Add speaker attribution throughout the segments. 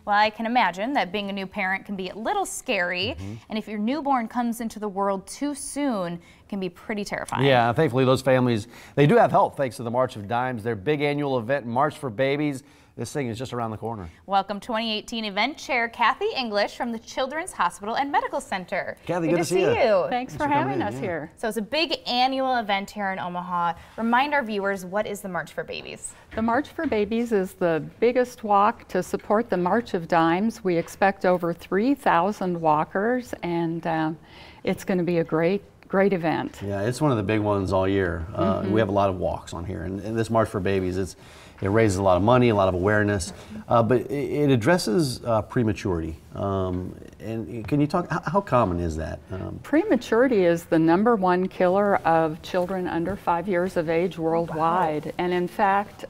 Speaker 1: Well, I can imagine that being a new parent can be a little scary, and if your newborn comes into the world too soon, it can be pretty terrifying.
Speaker 2: Yeah, thankfully those families, they do have help thanks to the March of Dimes, their big annual event, March for Babies. This thing is just around the corner.
Speaker 1: Welcome 2018 event chair Kathy English from the Children's Hospital and Medical Center.
Speaker 2: Kathy, good to see you.
Speaker 3: Thanks for having us here.
Speaker 1: So it's a big annual event here in Omaha. Remind our viewers, what is the March for Babies?
Speaker 3: The March for Babies is the biggest walk to support the March of Dimes. We expect over 3,000 walkers, and it's going to be a great event.
Speaker 2: Yeah, it's one of the big ones all year. We have a lot of walks on here, and this March for Babies, it raises a lot of money, a lot of awareness, but it addresses prematurity. And can you talk, how common is that?
Speaker 3: Prematurity is the #1 killer of children under 5 years of age worldwide. Wow. And in fact,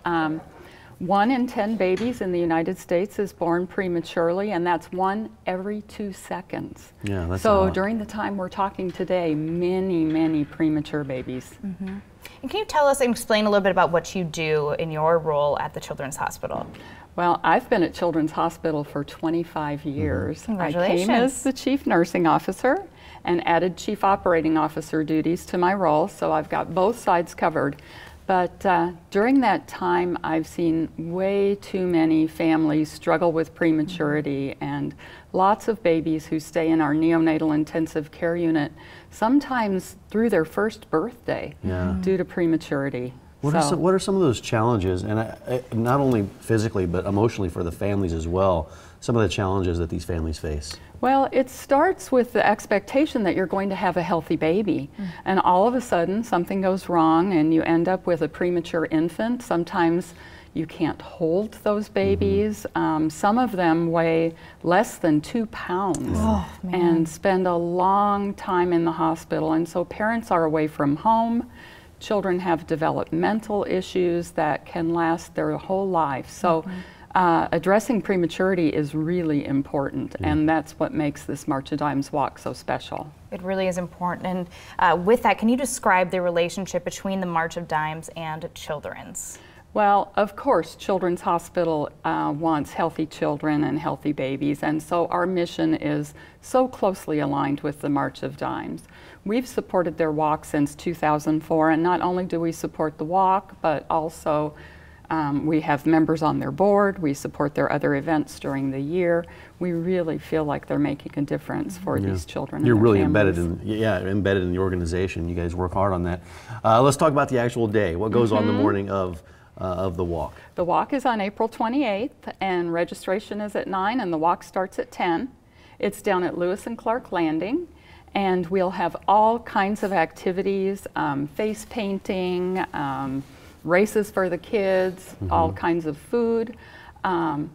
Speaker 3: 1 in 10 babies in the United States is born prematurely, and that's 1 every 2 seconds.
Speaker 2: Yeah, that's
Speaker 3: so during the time we're talking today, many premature babies.
Speaker 1: And can you tell us and explain a little bit about what you do in your role at the Children's Hospital?
Speaker 3: Well, I've been at Children's Hospital for 25 years.
Speaker 1: Congratulations.
Speaker 3: I came as the Chief Nursing Officer and added Chief Operating Officer duties to my role, so I've got both sides covered. But during that time, I've seen way too many families struggle with prematurity, and lots of babies who stay in our neonatal intensive care unit, sometimes through their first birthday, due to prematurity.
Speaker 2: What are some of those challenges, and not only physically but emotionally for the families as well, some of the challenges that these families face?
Speaker 3: Well, it starts with the expectation that you're going to have a healthy baby, and all of a sudden something goes wrong and you end up with a premature infant. Sometimes you can't hold those babies. Some of them weigh less than 2 pounds and spend a long time in the hospital, and so parents are away from home. Children have developmental issues that can last their whole life. So addressing prematurity is really important, and that's what makes this March of Dimes walk so special.
Speaker 1: It really is important. And with that, can you describe the relationship between the March of Dimes and Children's?
Speaker 3: Well, of course, Children's Hospital wants healthy children and healthy babies, and so our mission is so closely aligned with the March of Dimes. We've supported their walk since 2004, and not only do we support the walk, but also we have members on their board. We support their other events during the year. We really feel like they're making a difference for these children.
Speaker 2: You're
Speaker 3: and
Speaker 2: really
Speaker 3: families.
Speaker 2: embedded in the organization. You guys work hard on that. Let's talk about the actual day. What goes on the morning of the walk?
Speaker 3: The walk is on April 28th, and registration is at 9, and the walk starts at 10. It's down at Lewis and Clark Landing, and we'll have all kinds of activities, face painting, races for the kids, all kinds of food, and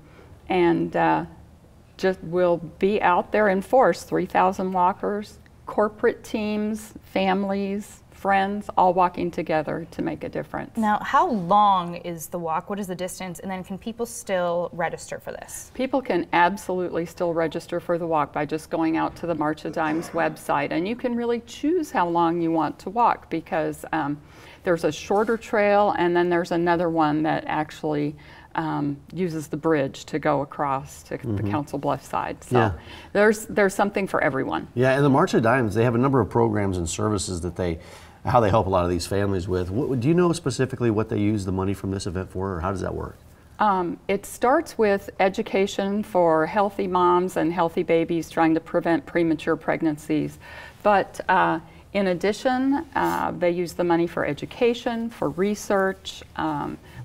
Speaker 3: just we'll be out there in force, 3,000 walkers, corporate teams, families, friends, all walking together to make a difference.
Speaker 1: Now, how long is the walk? What is the distance? And then can people still register for this?
Speaker 3: People can absolutely still register for the walk by just going out to the March of Dimes website, and you can really choose how long you want to walk, because there's a shorter trail, and then there's another one that actually uses the bridge to go across to the Council Bluffs side. So there's something for everyone.
Speaker 2: Yeah, and the March of Dimes, they have a number of programs and services that how they help a lot of these families with. Do you know specifically what they use the money from this event for, or how does that work?
Speaker 3: It starts with education for healthy moms and healthy babies trying to prevent premature pregnancies. But in addition, they use the money for education, for research,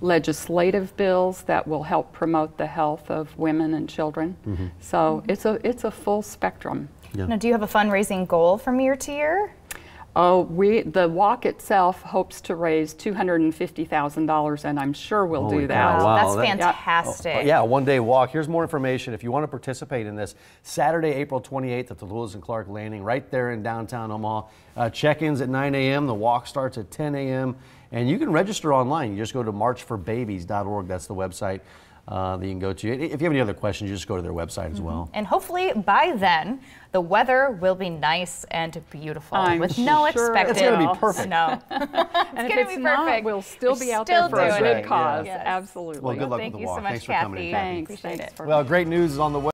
Speaker 3: legislative bills that will help promote the health of women and children. So it's a full spectrum.
Speaker 1: Now, do you have a fundraising goal from year to year?
Speaker 3: Oh, the walk itself hopes to raise $250,000, and I'm sure we'll do that.
Speaker 1: Wow, that's fantastic.
Speaker 2: Yeah, one-day walk. Here's more information if you want to participate in this. Saturday, April 28th at the Lewis and Clark Landing, right there in downtown Omaha. Check-ins at 9 a.m. The walk starts at 10 a.m. And you can register online. You just go to marchforbabies.org. That's the website. that you can go to. If you have any other questions, you just go to their website as well.
Speaker 1: And hopefully by then, the weather will be nice and beautiful
Speaker 3: I'm
Speaker 1: with no
Speaker 3: sure
Speaker 1: expected
Speaker 2: It's gonna be perfect.
Speaker 1: snow.
Speaker 3: And if
Speaker 1: gonna
Speaker 3: it's
Speaker 1: be
Speaker 3: not,
Speaker 1: perfect.
Speaker 3: we'll still
Speaker 1: We're
Speaker 3: be out
Speaker 1: still
Speaker 3: there for a
Speaker 1: doing
Speaker 3: good
Speaker 2: it.
Speaker 3: cause.
Speaker 1: Yes.
Speaker 3: Absolutely.
Speaker 2: Well, good luck
Speaker 1: Thank
Speaker 2: with the
Speaker 1: you so
Speaker 2: walk.
Speaker 1: much,
Speaker 2: Thanks for coming in,
Speaker 1: Kathy.
Speaker 2: Kathy.
Speaker 3: Thanks.
Speaker 1: Appreciate
Speaker 3: Thanks
Speaker 1: it.
Speaker 3: for
Speaker 2: Well, great news is on the way.